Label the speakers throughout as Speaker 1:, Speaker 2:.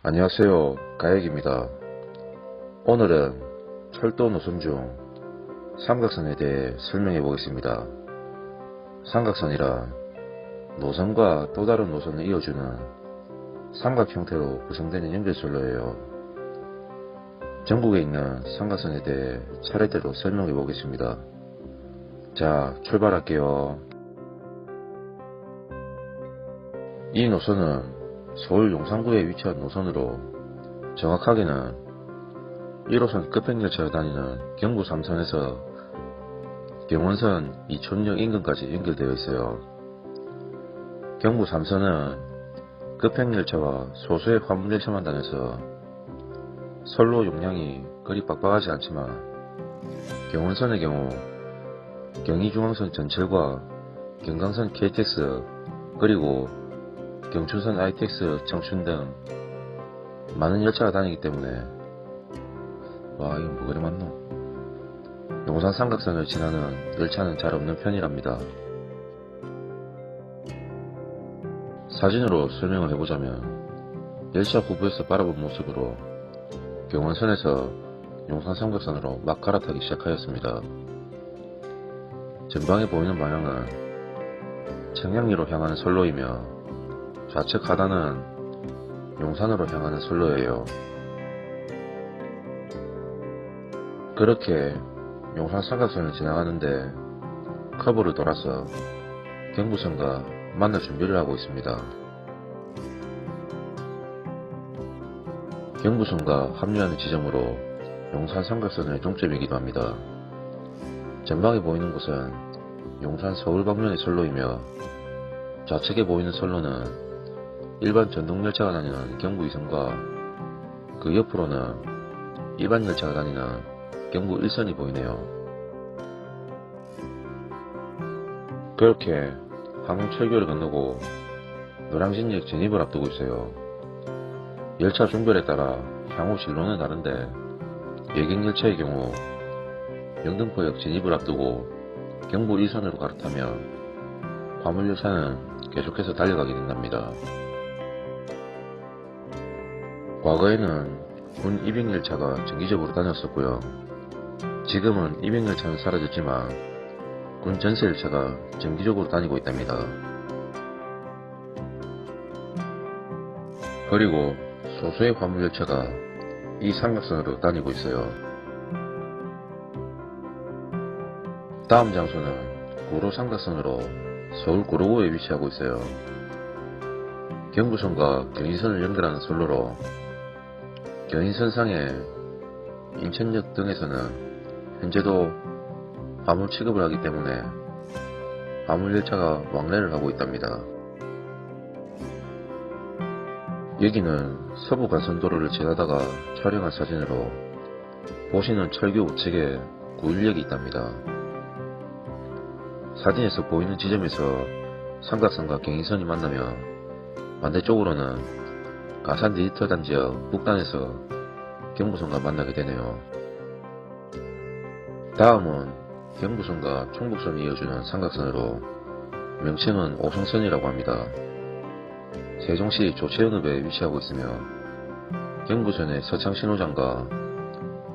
Speaker 1: 안녕하세요, 가혁입니다. 오늘은 철도 노선 중 삼각선에 대해 설명해 보겠습니다. 삼각선이란 노선과 또 다른 노선을 이어주는 삼각 형태로 구성되는 연결선로예요. 전국에 있는 삼각선에 대해 차례대로 설명해 보겠습니다. 자, 출발할게요. 이 노선은 서울 용산구에 위치한 노선으로 정확하게는 1호선 급행열차가 다니는 경부 3선에서 경원선 이촌역 인근까지 연결되어 있어요. 경부 3선은 급행열차와 소수의 화물열차만 다녀서 선로 용량이 그리 빡빡하지 않지만, 경원선의 경우 경의중앙선 전철과 경강선 KTX 그리고 경춘선 ITX 청춘 등 많은 열차가 다니기 때문에 와, 이거 뭐 그리 많노? 용산 삼각선을 지나는 열차는 잘 없는 편이랍니다. 사진으로 설명을 해보자면, 열차 후부에서 바라본 모습으로 경원선에서 용산 삼각선으로 막 갈아타기 시작하였습니다. 전방에 보이는 방향은 청량리로 향하는 선로이며 좌측 하단은 용산으로 향하는 선로예요. 그렇게 용산 삼각선을 지나가는데 커브를 돌아서 경부선과 만날 준비를 하고 있습니다. 경부선과 합류하는 지점으로 용산 삼각선의 종점이기도 합니다. 전방에 보이는 곳은 용산 서울 방면의 선로이며, 좌측에 보이는 선로는 일반 전동열차가 다니는 경부 2선과 그 옆으로는 일반 열차가 다니는 경부 1선이 보이네요. 그렇게 항철교를 건너고 노량진역 진입을 앞두고 있어요. 열차 종별에 따라 향후 진로는 다른데, 예경열차의 경우 영등포역 진입을 앞두고 경부 1선으로 갈아타면 화물열차는 계속해서 달려가게 된답니다. 과거에는 군 입역열차가 정기적으로 다녔었고요. 지금은 입역열차는 사라졌지만 군 전세열차가 정기적으로 다니고 있답니다. 그리고 소수의 화물열차가 이 삼각선으로 다니고 있어요. 다음 장소는 구로 삼각선으로 서울 구로구에 위치하고 있어요. 경부선과 경인선을 연결하는 선로로 경인선상의 인천역 등에서는 현재도 화물 취급을 하기 때문에 화물열차가 왕래를 하고 있답니다. 여기는 서부간선도로를 지나다가 촬영한 사진으로 보시는 철교 우측에 916이 있답니다. 사진에서 보이는 지점에서 삼각선과 경인선이 만나며 반대쪽으로는 가산 디지털 단지역 북단에서 경부선과 만나게 되네요. 다음은 경부선과 충북선을 이어주는 삼각선으로 명칭은 오송선이라고 합니다. 세종시 조체연읍에 위치하고 있으며 경부선의 서창신호장과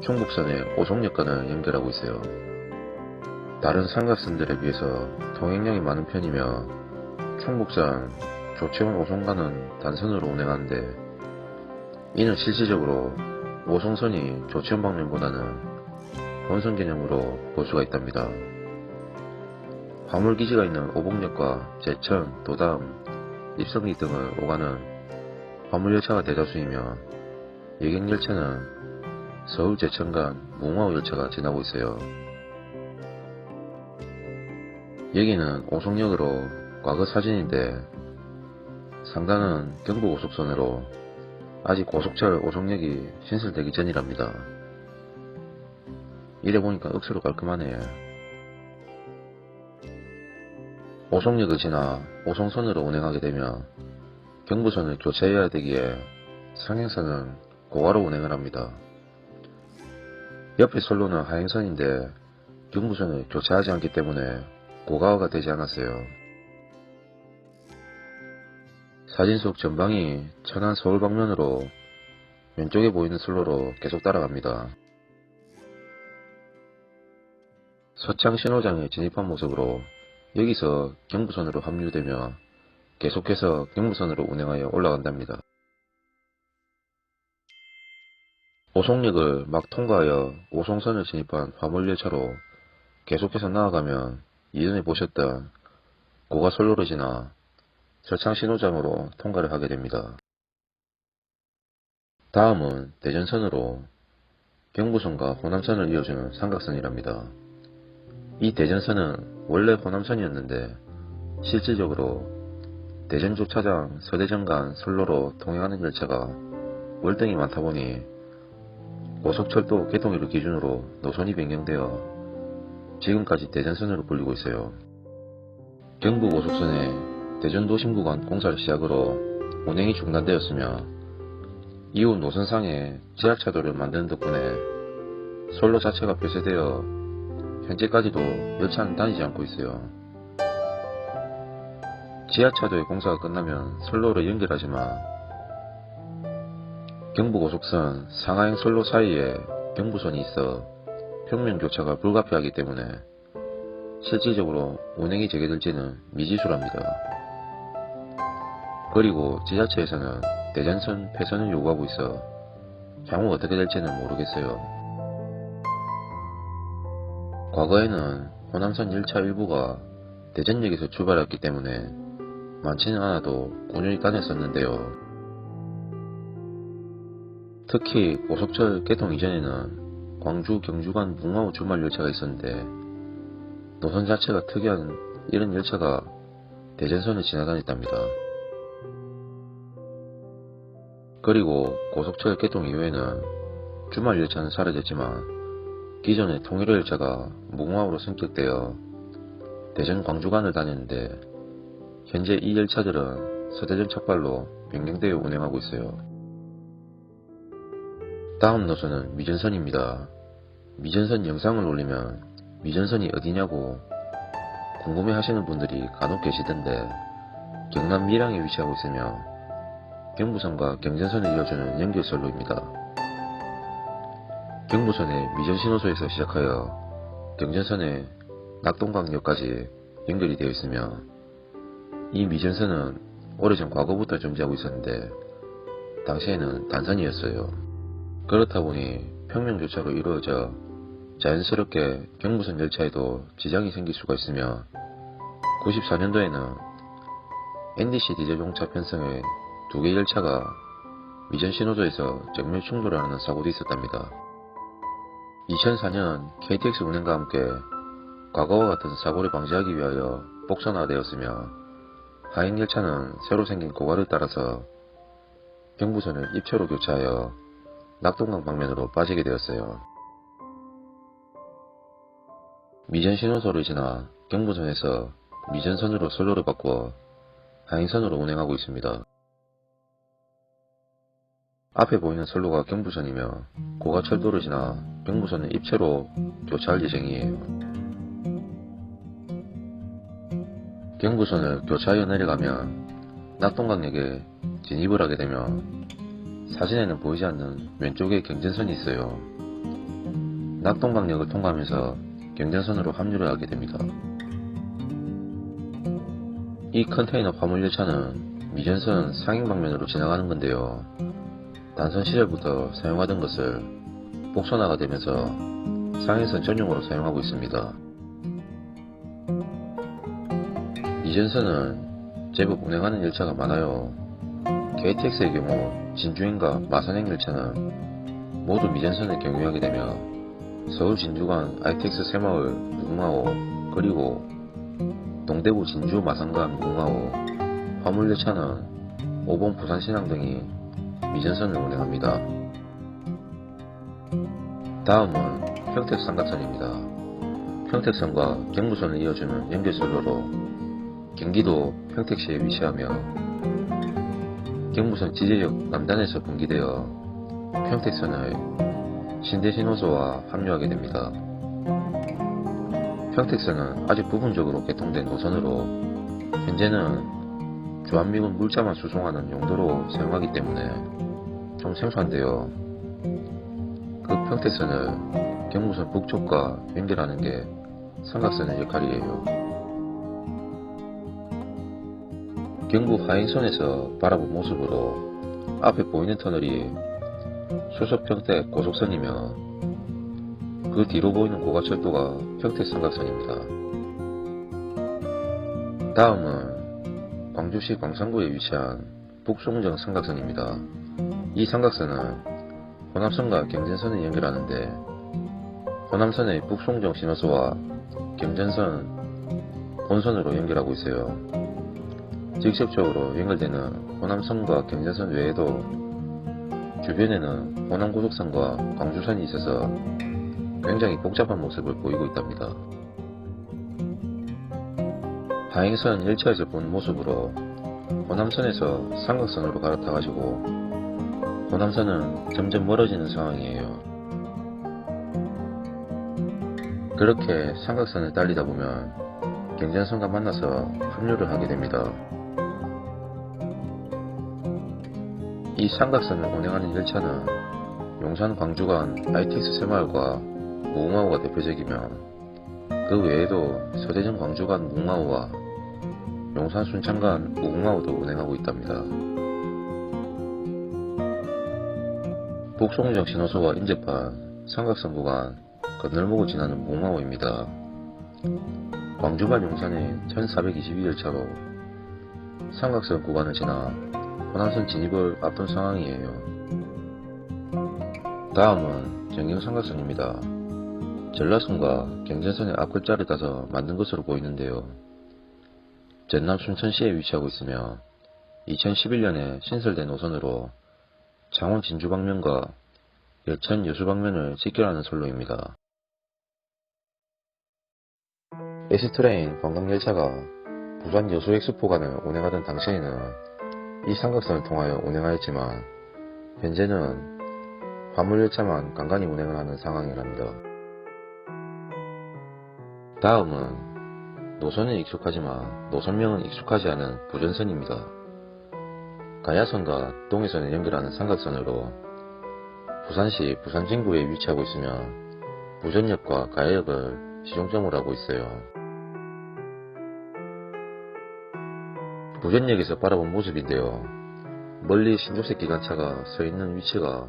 Speaker 1: 충북선의 오송역간을 연결하고 있어요. 다른 삼각선들에 비해서 통행량이 많은 편이며 충북선 조체원 오송간은 단선으로 운행하는데, 이는 실질적으로 오송선이 조체원 방면보다는 본선 개념으로 볼 수가 있답니다. 화물기지가 있는 오봉역과 제천, 도담, 입성리 등을 오가는 화물열차가 대다수이며, 예경열차는 서울 제천 간 무궁화호 열차가 지나고 있어요. 여기는 오송역으로 과거 사진인데, 상단은 경부고속선으로 아직 고속철 오송역이 신설되기 전이랍니다. 이래보니까 억수로 깔끔하네. 오송역을 지나 오송선으로 운행하게 되면 경부선을 교체해야 되기에 상행선은 고가로 운행을 합니다. 옆에 선로는 하행선인데 경부선을 교체하지 않기 때문에 고가화가 되지 않았어요. 사진 속 전방이 천안 서울 방면으로 왼쪽에 보이는 선로로 계속 따라갑니다. 서창 신호장에 진입한 모습으로 여기서 경부선으로 합류되며 계속해서 경부선으로 운행하여 올라간답니다. 오송역을 막 통과하여 오송선을 진입한 화물열차로 계속해서 나아가면 이전에 보셨던 고가선로를 지나 서창 신호장으로 통과를 하게 됩니다. 다음은 대전선으로 경부선과 호남선을 이어주는 삼각선이랍니다. 이 대전선은 원래 호남선이었는데 실질적으로 대전주차장 서대전 간 선로로 통행하는 열차가 월등히 많다 보니 고속철도 개통일을 기준으로 노선이 변경되어 지금까지 대전선으로 불리고 있어요. 경부고속선의 대전도심 구간 공사를 시작으로 운행이 중단되었으며 이후 노선상에 지하차도를 만드는 덕분에 선로 자체가 폐쇄되어 현재까지도 열차는 다니지 않고 있어요. 지하차도의 공사가 끝나면 선로를 연결하지만 경부고속선 상하행 선로 사이에 경부선이 있어 평면교차가 불가피하기 때문에 실질적으로 운행이 재개될지는 미지수랍니다. 그리고 지자체에서는 대전선 폐선을 요구하고 있어 향후 어떻게 될지는 모르겠어요. 과거에는 호남선 열차 일부가 대전역에서 출발했기 때문에 많지는 않아도 운율이 다녔었는데요. 특히 고속철 개통 이전에는 광주 경주 간 뭉마호 주말 열차가 있었는데 노선 자체가 특이한 이런 열차가 대전선을 지나다녔답니다. 그리고 고속철 개통 이후에는 주말 열차는 사라졌지만 기존의 통일호 열차가 뭉마호로 승격되어 대전 광주 간을 다녔는데 현재 이 열차들은 서대전 척발로 변경되어 운행하고 있어요. 다음 노선은 미전선입니다. 미전선 영상을 올리면 미전선이 어디냐고 궁금해 하시는 분들이 간혹 계시던데 경남 밀양에 위치하고 있으며 경부선과 경전선을 이어주는 연결선로입니다. 경부선의 미전신호소에서 시작하여 경전선의 낙동강역까지 연결이 되어 있으며 이 미전선은 오래전 과거부터 존재하고 있었는데 당시에는 단선이었어요. 그렇다 보니 평면교차로 이루어져 자연스럽게 경부선 열차에도 지장이 생길 수가 있으며 94년도에는 NDC 디젤 용차 편성의 2개 열차가 미전 신호소에서 정밀 충돌하는 사고도 있었답니다. 2004년 KTX 운행과 함께 과거와 같은 사고를 방지하기 위하여 복선화되었으며 하행열차는 새로 생긴 고가를 따라서 경부선을 입체로 교차하여 낙동강 방면으로 빠지게 되었어요. 미전 신호소를 지나 경부선에서 미전선으로 선로를 바꾸어 하행선으로 운행하고 있습니다. 앞에 보이는 선로가 경부선이며 고가철도를 지나 경부선은 입체로 교차할 예정이에요. 경부선을 교차하여 내려가면 낙동강역에 진입을 하게 되면 사진에는 보이지 않는 왼쪽에 경전선이 있어요. 낙동강역을 통과하면서 경전선으로 합류를 하게 됩니다. 이 컨테이너 화물열차는 미전선 상행 방면으로 지나가는 건데요. 단선 시절부터 사용하던 것을 복선화가 되면서 상행선 전용으로 사용하고 있습니다. 미전선은 제법 운행하는 열차가 많아요. KTX의 경우 진주행과 마산행 열차는 모두 미전선을 경유하게 되며 서울 진주 간 ITX 새마을 뭉마호 그리고 동대구 진주 마산 간 뭉마호 화물열차는 오봉 부산신항 등이 미전선을 운행합니다. 다음은 평택 삼각선입니다. 평택선과 경부선을 이어주는 연결선로로 경기도 평택시에 위치하며 경부선 지제역 남단에서 분기되어 평택선의 신대신호소와 합류하게 됩니다. 평택선은 아직 부분적으로 개통된 노선으로 현재는 주한미군 물자만 수송하는 용도로 사용하기 때문에 좀 생소한데요. 그 평택선을 경부선 북쪽과 연결하는 게 삼각선의 역할이에요. 경부 하행선에서 바라본 모습으로 앞에 보이는 터널이 수서 평택 고속선이며 그 뒤로 보이는 고가철도가 평택 삼각선입니다. 다음은 광주시 광산구에 위치한 북송정 삼각선입니다. 이 삼각선은 호남선과 경전선을 연결하는데 호남선의 북송정 신호소와 경전선 본선으로 연결하고 있어요. 직접적으로 연결되는 호남선과 경전선 외에도 주변에는 호남고속선과 광주선이 있어서 굉장히 복잡한 모습을 보이고 있답니다. 하행선 열차에서 본 모습으로 호남선에서 삼각선으로 갈아타가지고 호남선은 점점 멀어지는 상황이에요. 그렇게 삼각선을 달리다 보면 경전선과 만나서 합류를 하게 됩니다. 이 삼각선을 운행하는 열차는 용산 광주 간 ITX 새마을과 무궁화호가 대표적이며 그 외에도 서대전 광주 간 무궁화호와 용산 순창 간 무궁화호도 운행하고 있답니다. 북송정 신호소와 인접한 삼각선 구간 건널목을 지나는 무궁화호입니다. 광주발 용산의 1422열차로 삼각선 구간을 지나 호남선 진입을 앞둔 상황이에요. 다음은 정경삼각선입니다. 전라선과 경전선의 앞글자를 따서 만든 것으로 보이는데요. 전남 순천시에 위치하고 있으며 2011년에 신설된 노선으로 창원 진주 방면과 여천 여수 방면을 직결하는 선로입니다. S트레인 관광열차가 부산 여수 엑스포간을 운행하던 당시에는 이 삼각선을 통하여 운행하였지만 현재는 화물열차만 간간히 운행을 하는 상황이랍니다. 다음은 노선은 익숙하지만 노선명은 익숙하지 않은 부전선입니다. 가야선과 동해선을 연결하는 삼각선으로 부산시 부산진구에 위치하고 있으며 부전역과 가야역을 시종점으로 하고 있어요. 부전역에서 바라본 모습인데요. 멀리 신조색 기관차가 서 있는 위치가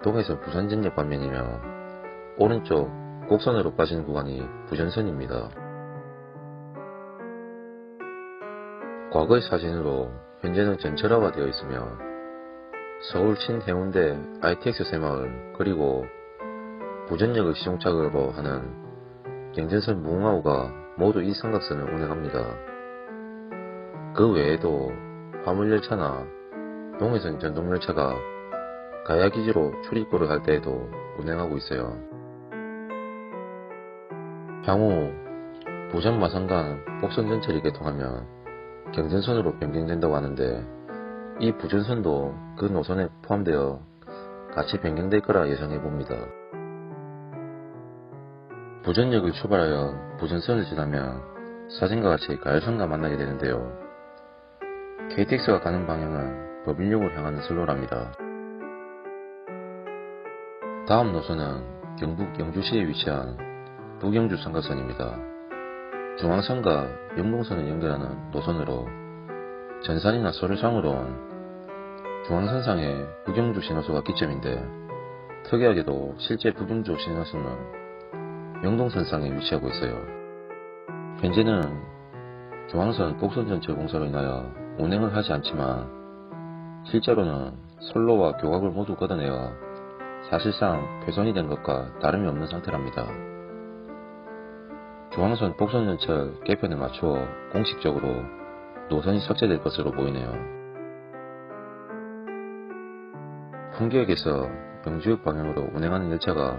Speaker 1: 동해선 부산전역 방면이며 오른쪽 곡선으로 빠지는 구간이 부전선입니다. 과거의 사진으로 현재는 전철화가 되어 있으며 서울 신해운대 ITX 새마을 그리고 부전역을 시종착으로 하는 경전선 무궁화호가 모두 이 삼각선을 운행합니다. 그 외에도 화물열차나 동해선 전동열차가 가야기지로 출입구를 할 때에도 운행하고 있어요. 향후 부산 마산간 복선전철이 개통하면 경전선으로 변경된다고 하는데 이 부전선도 그 노선에 포함되어 같이 변경될 거라 예상해봅니다. 부전역을 출발하여 부전선을 지나면 사진과 같이 가야선과 만나게 되는데요. KTX가 가는 방향은 법인역으로 향하는 선로랍니다. 다음 노선은 경북 영주시에 위치한 북영주 삼각선입니다. 중앙선과 영동선을 연결하는 노선으로 전산이나 서류상으로 중앙선상에 북영주 신호소가 기점인데 특이하게도 실제 북영주 신호소는 영동선상에 위치하고 있어요. 현재는 중앙선 복선전철 공사로 인하여 운행을 하지 않지만 실제로는 선로와 교각을 모두 걷어내어 사실상 폐선이 된 것과 다름이 없는 상태랍니다. 중앙선 복선전철 개편에 맞추어 공식적으로 노선이 삭제될 것으로 보이네요. 풍계역에서 영주역 방향으로 운행하는 열차가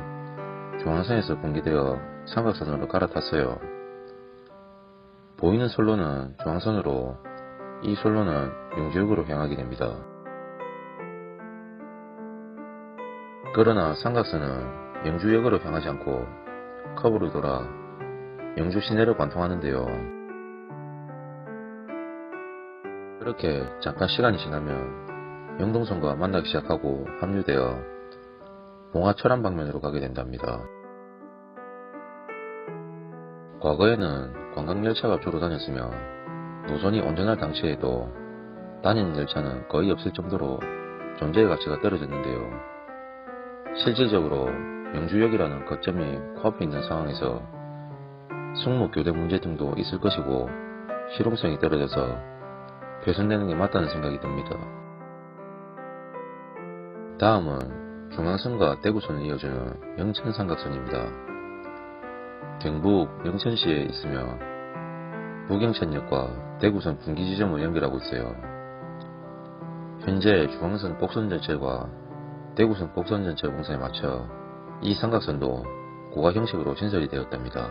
Speaker 1: 중앙선에서 분기되어 삼각선으로 갈아탔어요. 보이는 선로는 중앙선으로 이 선로는 영주역으로 향하게 됩니다. 그러나 삼각선은 영주역으로 향하지 않고 커브를 돌아 영주 시내를 관통하는데요. 그렇게 잠깐 시간이 지나면 영동선과 만나기 시작하고 합류되어 봉화 철암 방면으로 가게 된답니다. 과거에는 관광열차가 주로 다녔으며 노선이 온전할 당시에도 다니는 열차는 거의 없을 정도로 존재의 가치가 떨어졌는데요. 실질적으로 명주역이라는 거점이 코앞에 있는 상황에서 승무 교대 문제 등도 있을 것이고 실용성이 떨어져서 훼손되는 게 맞다는 생각이 듭니다. 다음은 중앙선과 대구선을 이어주는 영천삼각선입니다. 경북 영천시에 있으며 북영천역과 대구선 분기지점을 연결하고 있어요. 현재 중앙선 복선전철과 대구선 복선전철 공사에 맞춰 이 삼각선도 고가 형식으로 신설이 되었답니다.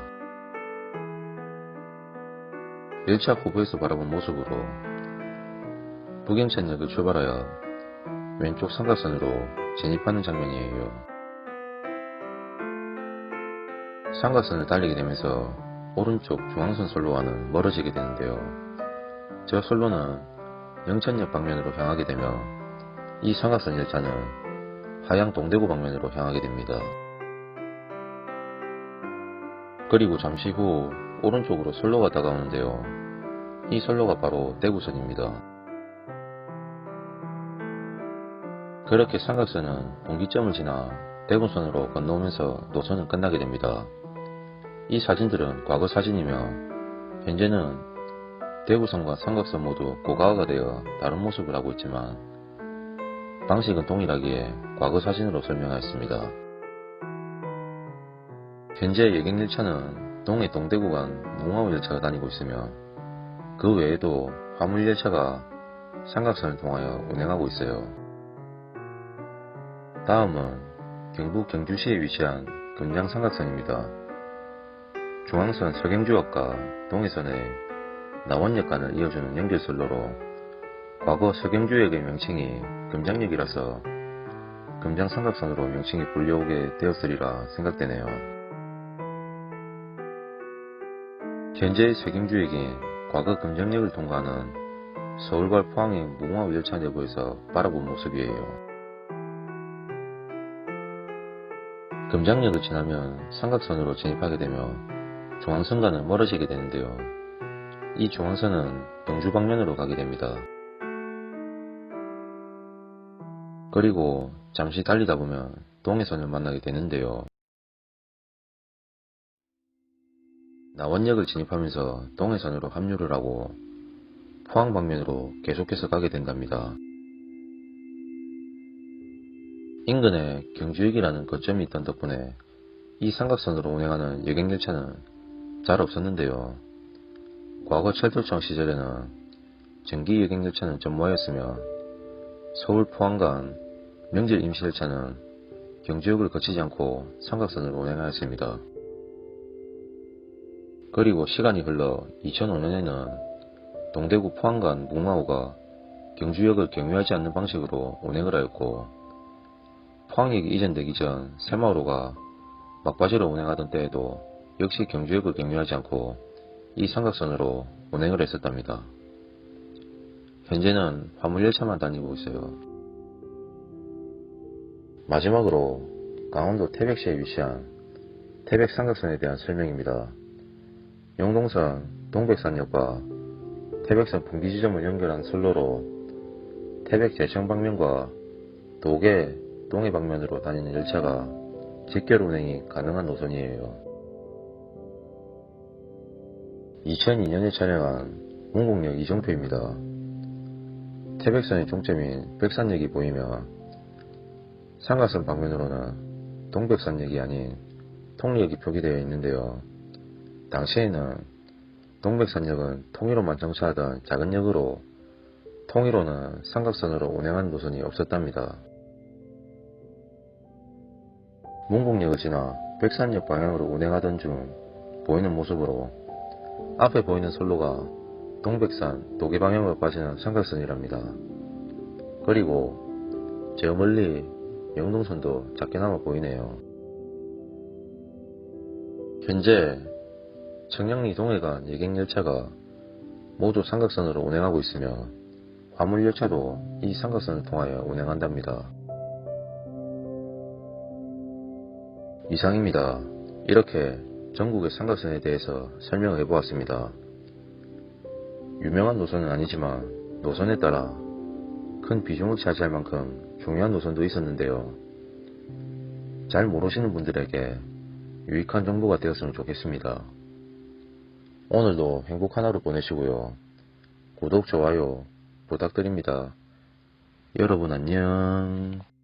Speaker 1: 열차 후보에서 바라본 모습으로 북영천역을 출발하여 왼쪽 삼각선으로 진입하는 장면이에요. 삼각선을 달리게 되면서 오른쪽 중앙선 선로와는 멀어지게 되는데요. 저 선로는 영천역 방면으로 향하게 되며 이 삼각선 열차는 하양 동대구 방면으로 향하게 됩니다. 그리고 잠시 후 오른쪽으로 선로가 다가오는데요. 이 선로가 바로 대구선입니다. 그렇게 삼각선은 분기점을 지나 대구선으로 건너오면서 노선은 끝나게 됩니다. 이 사진들은 과거 사진이며 현재는 대구선과 삼각선 모두 고가화가 되어 다른 모습을 하고 있지만 방식은 동일하기에 과거 사진으로 설명하였습니다. 현재 여객열차는 동해 동대구 간 뭉화호 열차가 다니고 있으며 그 외에도 화물열차가 삼각선을 통하여 운행하고 있어요. 다음은 경북 경주시에 위치한 금장삼각선입니다. 중앙선 서경주역과 동해선의 남원역 간을 이어주는 연결선로로 과거 서경주역의 명칭이 금장역이라서 금장삼각선으로 명칭이 불려오게 되었으리라 생각되네요. 현재의 서경주역이 과거 금장역을 통과하는 서울과 포항의 뭉화호 열차 내부에서 바라본 모습이에요. 금장역을 지나면 삼각선으로 진입하게 되며 중앙선과는 멀어지게 되는데요. 이 중앙선은 경주 방면으로 가게 됩니다. 그리고 잠시 달리다 보면 동해선을 만나게 되는데요. 남원역을 진입하면서 동해선으로 합류를 하고 포항 방면으로 계속해서 가게 된답니다. 인근에 경주역이라는 거점이 있던 덕분에 이 삼각선으로 운행하는 여객열차는 잘 없었는데요. 과거 철도청 시절에는 전기 여객열차는 전무하였으며 서울 포항 간 명절 임시열차는 경주역을 거치지 않고 삼각선으로 운행하였습니다. 그리고 시간이 흘러 2005년에는 동대구 포항 간 뭉화호가 경주역을 경유하지 않는 방식으로 운행을 하였고 포항역이 이전되기 전 새마을호가 막바지로 운행하던 때에도 역시 경주역을 경유하지 않고 이 삼각선으로 운행을 했었답니다. 현재는 화물열차만 다니고 있어요. 마지막으로 강원도 태백시에 위치한 태백삼각선에 대한 설명입니다. 영동선 동백산역과 태백선 분기지점을 연결한 선로로 태백 제천 방면과 도계 동해 방면으로 다니는 열차가 직결 운행이 가능한 노선이에요. 2002년에 촬영한 문곡역 이정표입니다. 태백선의 종점인 백산역이 보이며 삼각선 방면으로는 동백산역이 아닌 통리역이 표기되어 있는데요. 당시에는 동백산역은 통일호만 정차하던 작은 역으로 통일호는 삼각선으로 운행하는 노선이 없었답니다. 문곡역을 지나 백산역 방향으로 운행하던 중 보이는 모습으로 앞에 보이는 선로가 동백산 도계 방향으로 빠지는 삼각선이랍니다. 그리고 저 멀리 영동선도 작게나마 보이네요. 현재 청량리 동해 간 여객열차가 모두 삼각선으로 운행하고 있으며 화물열차도 이 삼각선을 통하여 운행한답니다. 이상입니다. 이렇게 전국의 삼각선에 대해서 설명을 해보았습니다. 유명한 노선은 아니지만 노선에 따라 큰 비중을 차지할 만큼 중요한 노선도 있었는데요. 잘 모르시는 분들에게 유익한 정보가 되었으면 좋겠습니다. 오늘도 행복한 하루 보내시고요. 구독, 좋아요 부탁드립니다. 여러분 안녕.